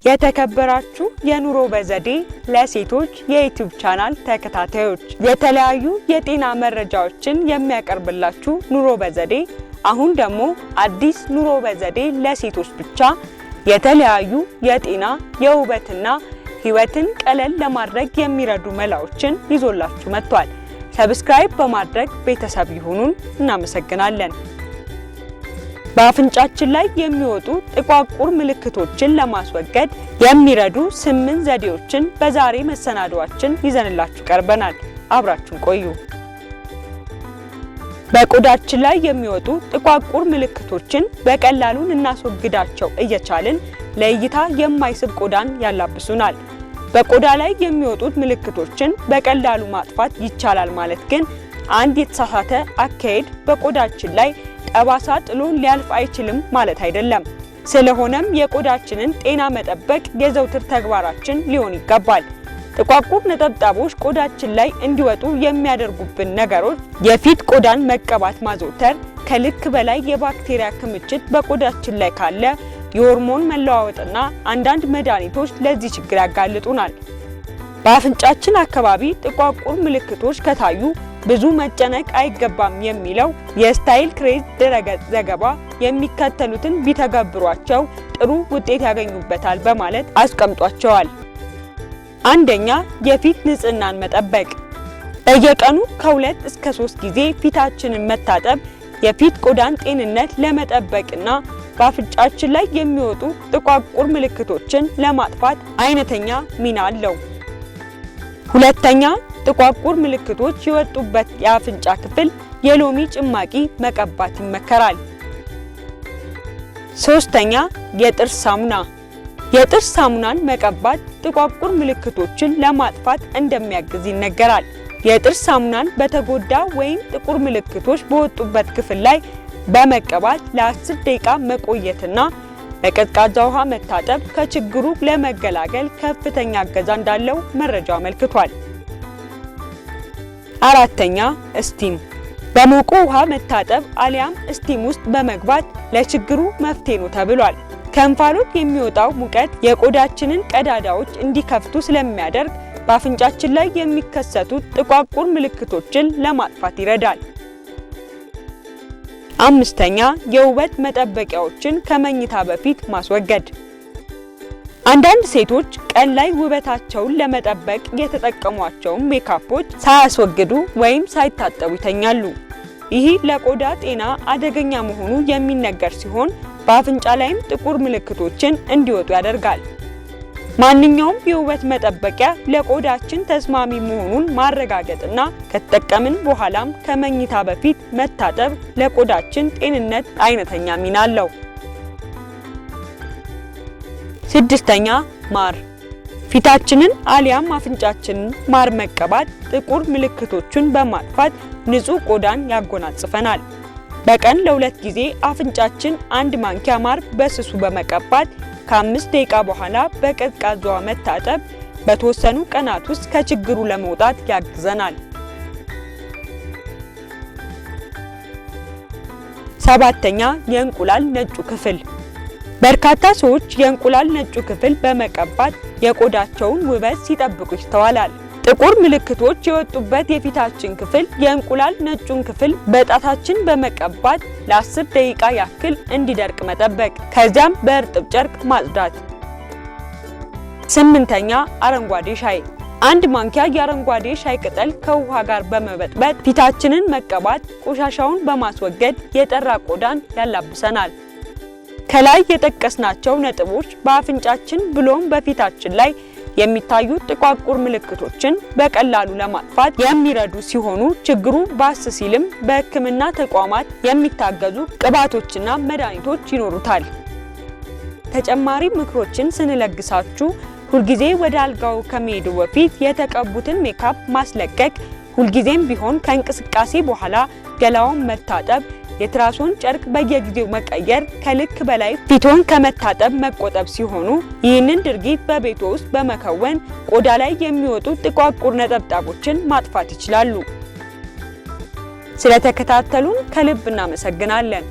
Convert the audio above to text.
የተከበራችሁ የኑሮ በዘዴ ለሴቶች የዩቲዩብ ቻናል ተከታታዮች የተለያዩ የጤና መረጃዎችን የሚያቀርብላችሁ ኑሮ በዘዴ አሁን ደግሞ አዲስ ኑሮ በዘዴ ለሴቶች ብቻ የተለያዩ የጤና የውበትና ህይወትን ቀለል ለማድረግ የሚረዱ መላዎችን ይዞላችሁ መጥቷል። ሰብስክራይብ በማድረግ ቤተሰብ ይሁኑን። እናመሰግናለን። በአፍንጫችን ላይ የሚወጡ ጥቋቁር ምልክቶችን ለማስወገድ የሚረዱ 8 ዘዴዎችን በዛሬ መሰናዶአችን ይዘንላችሁ ቀርበናል። አብራችሁን ቆዩ። በቆዳችን ላይ የሚወጡ ጥቋቁር ምልክቶችን በቀላሉ እናስወግዳቸው እየቻልን ለእይታ የማይስብ ቆዳን ያላብሱናል። በቆዳ ላይ የሚወጡት ምልክቶችን በቀላሉ ማጥፋት ይቻላል ማለት ግን አንድ የተሳሳተ አካሄድ በቆዳችን ላይ ጠባሳ ጥሎ ሊያልፍ አይችልም ማለት አይደለም። ስለሆነም የቆዳችንን ጤና መጠበቅ የዘውትር ተግባራችን ሊሆን ይገባል። ጥቋቁር ነጠብጣቦች ቆዳችን ላይ እንዲወጡ የሚያደርጉብን ነገሮች የፊት ቆዳን መቀባት ማዘውተር፣ ከልክ በላይ የባክቴሪያ ክምችት በቆዳችን ላይ ካለ፣ የሆርሞን መለዋወጥና አንዳንድ መድኃኒቶች ለዚህ ችግር ያጋልጡናል። በአፍንጫችን አካባቢ ጥቋቁር ምልክቶች ከታዩ ብዙ መጨነቅ አይገባም የሚለው የስታይል ክሬዝ ድረገጽ ዘገባ የሚከተሉትን ቢተገብሯቸው ጥሩ ውጤት ያገኙበታል በማለት አስቀምጧቸዋል። አንደኛ፣ የፊት ንጽህናን መጠበቅ። በየቀኑ ከ2 እስከ 3 ጊዜ ፊታችንን መታጠብ የፊት ቆዳን ጤንነት ለመጠበቅና በአፍንጫችን ላይ የሚወጡ ጥቋቁር ምልክቶችን ለማጥፋት አይነተኛ ሚና አለው። ሁለተኛ፣ ጥቋቁር ምልክቶች የወጡበት የአፍንጫ ክፍል የሎሚ ጭማቂ መቀባት ይመከራል። ሶስተኛ፣ የጥርስ ሳሙና። የጥርስ ሳሙናን መቀባት ጥቋቁር ምልክቶችን ለማጥፋት እንደሚያግዝ ይነገራል። የጥርስ ሳሙናን በተጎዳ ወይም ጥቁር ምልክቶች በወጡበት ክፍል ላይ በመቀባት ለ10 ደቂቃ መቆየትና በቀዝቃዛ ውሃ መታጠብ ከችግሩ ለመገላገል ከፍተኛ እገዛ እንዳለው መረጃው አመልክቷል። አራተኛ፣ ስቲም። በሞቀ ውሃ መታጠብ አሊያም ስቲም ውስጥ በመግባት ለችግሩ መፍትሄ ነው ተብሏል። ከእንፋሎት የሚወጣው ሙቀት የቆዳችንን ቀዳዳዎች እንዲከፍቱ ስለሚያደርግ በአፍንጫችን ላይ የሚከሰቱ ጥቋቁር ምልክቶችን ለማጥፋት ይረዳል። አምስተኛ፣ የውበት መጠበቂያዎችን ከመኝታ በፊት ማስወገድ። አንዳንድ ሴቶች ቀን ላይ ውበታቸውን ለመጠበቅ የተጠቀሟቸውን ሜካፖች ሳያስወግዱ ወይም ሳይታጠቡ ይተኛሉ። ይህ ለቆዳ ጤና አደገኛ መሆኑ የሚነገር ሲሆን በአፍንጫ ላይም ጥቁር ምልክቶችን እንዲወጡ ያደርጋል። ማንኛውም የውበት መጠበቂያ ለቆዳችን ተስማሚ መሆኑን ማረጋገጥና ከተጠቀምን በኋላም ከመኝታ በፊት መታጠብ ለቆዳችን ጤንነት አይነተኛ ሚና አለው። ስድስተኛ፣ ማር። ፊታችንን አሊያም አፍንጫችንን ማር መቀባት ጥቁር ምልክቶችን በማጥፋት ንጹህ ቆዳን ያጎናጽፈናል። በቀን ለ2 ጊዜ አፍንጫችን 1 ማንኪያ ማር በስሱ በመቀባት ከ5 ደቂቃ በኋላ በቀዝቃዛ ውሃ መታጠብ በተወሰኑ ቀናት ውስጥ ከችግሩ ለመውጣት ያግዘናል። ሰባተኛ፣ የእንቁላል ነጩ ክፍል። በርካታ ሰዎች የእንቁላል ነጩ ክፍል በመቀባት የቆዳቸውን ውበት ሲጠብቁ ይስተዋላል። ጥቁር ምልክቶች የወጡበት የፊታችን ክፍል የእንቁላል ነጩን ክፍል በጣታችን በመቀባት ለ10 ደቂቃ ያክል እንዲደርቅ መጠበቅ፣ ከዚያም በእርጥብ ጨርቅ ማጽዳት። ስምንተኛ፣ አረንጓዴ ሻይ። 1 ማንኪያ የአረንጓዴ ሻይ ቅጠል ከውሃ ጋር በመበጥበጥ ፊታችንን መቀባት ቆሻሻውን በማስወገድ የጠራ ቆዳን ያላብሰናል። ከላይ የጠቀስናቸው ነጥቦች በአፍንጫችን ብሎም በፊታችን ላይ የሚታዩ ጥቋቁር ምልክቶችን በቀላሉ ለማጥፋት የሚረዱ ሲሆኑ ችግሩ ባስ ሲልም በሕክምና ተቋማት የሚታገዙ ቅባቶችና መድኃኒቶች ይኖሩታል። ተጨማሪ ምክሮችን ስንለግሳችሁ ሁልጊዜ ወደ አልጋው ከመሄዱ በፊት የተቀቡትን ሜካፕ ማስለቀቅ፣ ሁልጊዜም ቢሆን ከእንቅስቃሴ በኋላ ገላውን መታጠብ፣ የትራሶን ጨርቅ በየጊዜው መቀየር፣ ከልክ በላይ ፊቶን ከመታጠብ መቆጠብ ሲሆኑ ይህንን ድርጊት በቤቶ ውስጥ በመከወን ቆዳ ላይ የሚወጡ ጥቋቁር ነጠብጣቦችን ማጥፋት ይችላሉ። ስለተከታተሉን ከልብ እናመሰግናለን።